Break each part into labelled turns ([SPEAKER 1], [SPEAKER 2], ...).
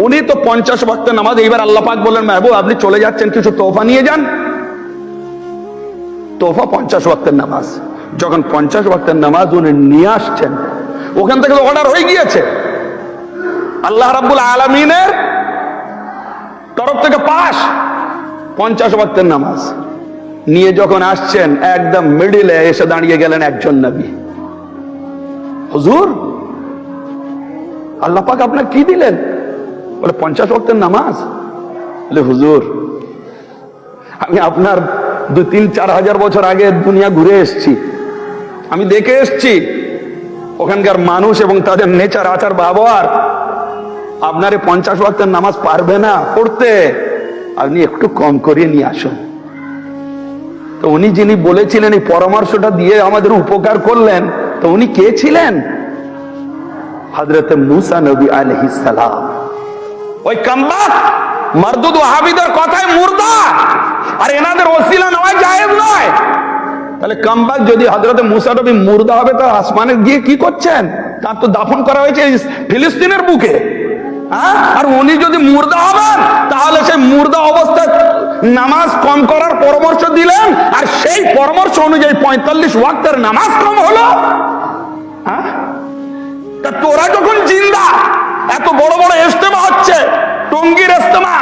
[SPEAKER 1] উনি তো 50 ওয়াক্তের নামাজ, এইবার আল্লাহ পাক বললেন মাহবুব আপনি চলে যাচ্ছেন, কিছু তোহফা নিয়ে যান। তোহফা 50 ওয়াক্তের নামাজ। যখন 50 ওয়াক্তের নামাজ উনি নিয়ে আসছেন, ওখান থেকে অর্ডার হয়ে গিয়েছে আল্লাহ রাব্বুল আলামিনের তরফ থেকে পাস 50 ওয়াক্তের নামাজ নিয়ে যখন আসছেন, একদম মিডিলে এসে দাঁড়িয়ে গেলেন একজন নবী। হুজুর আল্লাহ পাক আপনার কি দিলেন? বলে 50 ওয়াক্তের নামাজ। বলে হুজুর আমি আপনার 2-3-4 হাজার বছর আগে দুনিয়া ঘুরে এসেছি, আমি দেখে এসেছি ওখানকার মানুষ এবং তাদের নেচার, আচার, ব্যবহার। আপনার 50 ওয়াক্তের নামাজ পারবে না পড়তে, আপনি একটু কম করিয়ে নিয়ে আসুন। তো উনি যিনি বলেছিলেন, এই পরামর্শটা দিয়ে আমাদের উপকার করলেন, তো উনি কে ছিলেন? হযরত মুসা নবী আলাইহিস সালাম। ওই কামবাক মারদুদ ওয়াহাবিদের কথায় মুর্দা, আর এনাদের ওসিলা নেওয়া জায়েজ নয়। তাহলে কামবাক যদি হযরত মুসা নবী মুর্দা হবে, তো আসমানে গিয়ে কি করছেন? তার তো দাফন করা হয়েছে ফিলিস্তিনের বুকে। আর উনি যদি মুর্দা হবেন, তাহলে সেই মুর্দা অবস্থায় নামাজ কম করার পরামর্শ দিলেন, আর সেই পরামর্শ অনুযায়ী 45 ওয়াক্তের নামাজ কম হলো। তা তোরা যখন জিন্দা, এত বড় বড় ইজতেমা হচ্ছে, টঙ্গীর ইজতেমা,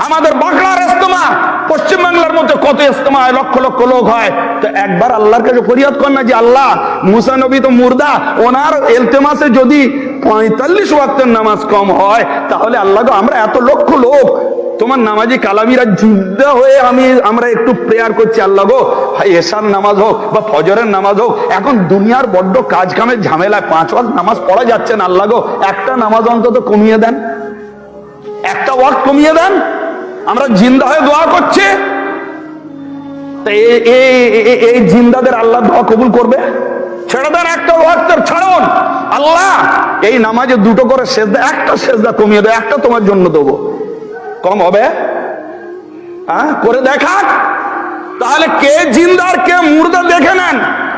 [SPEAKER 1] আমাদের বাঁকড়ার ইজতেমা, পশ্চিম বাংলার মধ্যে কত ইজতেমা হয়, লক্ষ লক্ষ লোক হয়, তো একবার আল্লাহর কাছে ফরিয়াদ কর না যে আল্লাহ মুসা নবী তো মুর্দা, ওনার ইলতেমাসে যদি 45 ওয়াক্তের নামাজ কম হয়, তাহলে আল্লাহ গো আমরা এত লক্ষ লোক তোমার নামাজি কালামিরা জিন্দা হয়ে আমরা একটু প্রেয়ার করছি, আল্লাহ গো ভাই এশার নামাজ হোক বা ফজরের নামাজ হোক, এখন দুনিয়ার বড্ড কাজ কামের ঝামেলায় 5 ওয়াক্ত নামাজ পড়া যাচ্ছে না, আল্লাহ গো একটা নামাজ অন্তত কমিয়ে দেন, একটা ওয়াক্ত কমিয়ে দেন, আমরা জিন্দা হয়ে দোয়া করছি। এই জিন্দাদের আল্লাহ দোয়া কবুল করবে? ছেড়ে দেন একটা ওয়াক্তের, ছাড়ুন। আল্লাহ এই নামাজে 2টো করে সেজদা, একটা সেজদা কমিয়ে দেয়, একটা তোমার জন্য দেবো, কম হবে? করে দেখা। তাহলে কে জিন্দা আর কে মুর্দা দেখে নেন।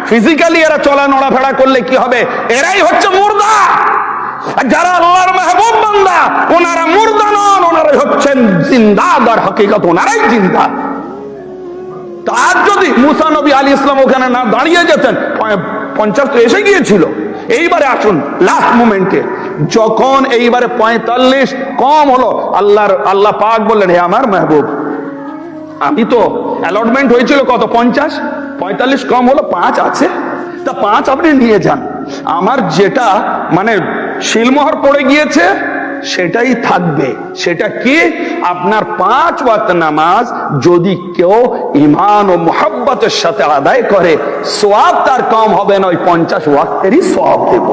[SPEAKER 1] ফিজিক্যালি এরা চলা নড়াফেরা করলে কি হবে? এরাই হচ্ছে মুর্দা। যারা আল্লাহর মাহবুব বান্দা, ওনারা মুর্দা নন, ওনারাই হচ্ছেন জিন্দা, আর হকিকত ওনারাই জিন্দা। তার যদি মুসা নবী আলাইহিস সালাম ওখানে না দাঁড়িয়ে যেতেন, 50 তো এসে গিয়েছিল। এইবারে আসুন লাস্ট মোমেন্টে, যখন এইবারে 45 কম হলো, আল্লাহ পাক বললেন হে আমার মাহবুব, আমি তো অ্যালটমেন্ট হয়েছিল কত 50, 45 কম হলো, 5 আছে, তা 5 আপনি নিয়ে যান। আমার যেটা মানে শিলমোহর পড়ে গিয়েছে সেটাই থাকবে। সেটা কি? আপনার 5 ওয়াক্ত নামাজ যদি কেউ ঈমান ও মুহাব্বতের সাথে আদায় করে, সওয়াব তার কম হবে না, ওই 50 ওয়াক্তেরই সওয়াব দেব।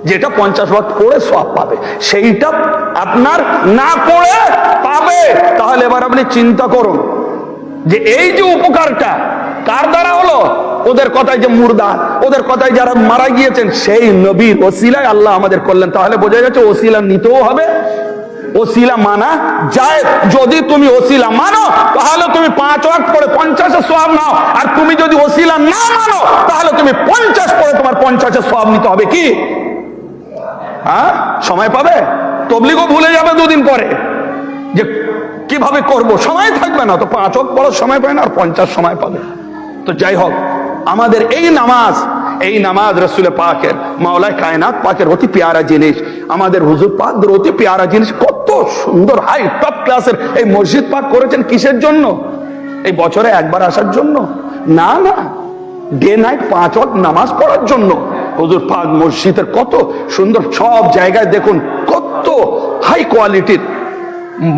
[SPEAKER 1] যেটা 50 ওয়াক্ত পড়ে সওয়াব পাবে, সেইটা আপনার না পড়ে পাবে। তাহলে এবার আপনি চিন্তা করুন যে এই যে উপকারটা কার দ্বারা হলো? ওদের কথায় যে মুর্দা, ওদের কথায় যারা মারা গিয়েছেন, সেই নবীর ওসিলায় আল্লাহ আমাদের করলেন। তাহলে বোঝা যাচ্ছে ওসিলা নিতেও হবে, ওসিলা মানা যায়। যদি তুমি ওসিলা মানো, তাহলে তুমি 5 ওয়াক্ত পড়ে 50-এর সওয়াব নাও, আর তুমি যদি ওসিলা না মানো, তাহলে তুমি 50 পড়ে তোমার 50-এর সওয়াব নিতে হবে। কি সময় পাবে? তবলিগও ভুলে যাবে 2 দিন পরে যে কিভাবে করব, সময় থাকবে না। তো 5 ওয়াক্ত পড়ার সময় পায় না, আর 50 সময় পাবে। তো যাই হোক, আমাদের এই নামাজ রাসূল পাকের, মাওলায় কায়নাত পাকের অতি পেয়ারা জিনিস, আমাদের হুজুর পাকদের অতি পেয়ারা জিনিস। কত সুন্দর হাই টপ ক্লাসের এই মসজিদ পাক করেছেন। কিসের জন্য? এই বছরে একবার আসার জন্য না, ডে নাইট 5 ওয়াক্ত নামাজ পড়ার জন্য। হুজুর পাক মসজিদের কত সুন্দর, সব জায়গায় দেখুন কত হাই কোয়ালিটির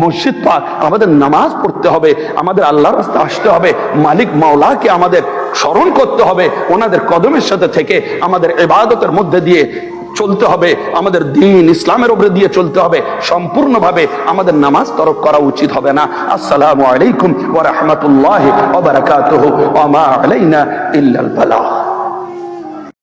[SPEAKER 1] মসজিদ পাক। আমাদের নামাজ পড়তে হবে, আমাদের আল্লাহর রাস্তায় আসতে হবে, মালিক মাওলাকে আমাদের স্মরণ করতে হবে, ওনাদের কদমের সাথে থেকে আমাদের ইবাদতের মধ্যে দিয়ে চলতে হবে, আমাদের দ্বীন ইসলামের উপরে দিয়ে চলতে হবে। সম্পূর্ণভাবে আমাদের নামাজ তরক করা উচিত হবে না। আসসালামু আলাইকুম ওয়া রাহমাতুল্লাহি ওয়া বারাকাতুহু ওয়া মা আলাইনা ইল্লাল বালাগ।